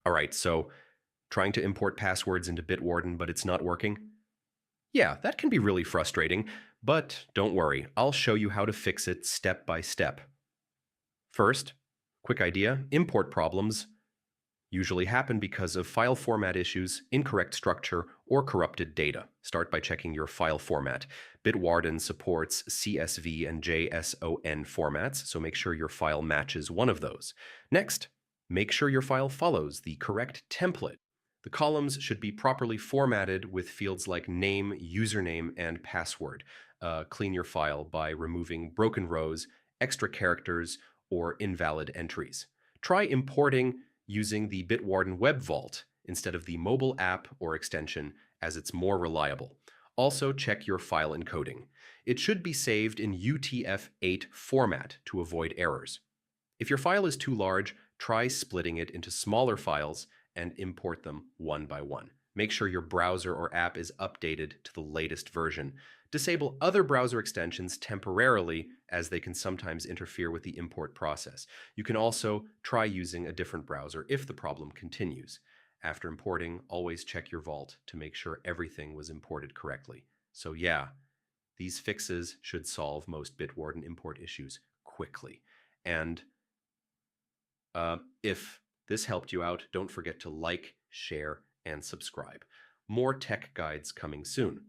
All right, so trying to import passwords into Bitwarden, but it's not working? Yeah, that can be really frustrating, but don't worry, I'll show you how to fix it step by step. First, quick idea, import problems usually happen because of file format issues, incorrect structure, or corrupted data. Start by checking your file format. Bitwarden supports CSV and JSON formats, so make sure your file matches one of those. Next, make sure your file follows the correct template. The columns should be properly formatted with fields like name, username, and password. Clean your file by removing broken rows, extra characters, or invalid entries. Try importing using the Bitwarden Web Vault instead of the mobile app or extension, as it's more reliable. Also, check your file encoding. It should be saved in UTF-8 format to avoid errors. If your file is too large, try splitting it into smaller files and import them one by one. Make sure your browser or app is updated to the latest version. Disable other browser extensions temporarily, as they can sometimes interfere with the import process. You can also try using a different browser if the problem continues. After importing, always check your vault to make sure everything was imported correctly. So yeah, these fixes should solve most Bitwarden import issues quickly. And if this helped you out, don't forget to like, share, and subscribe. More tech guides coming soon.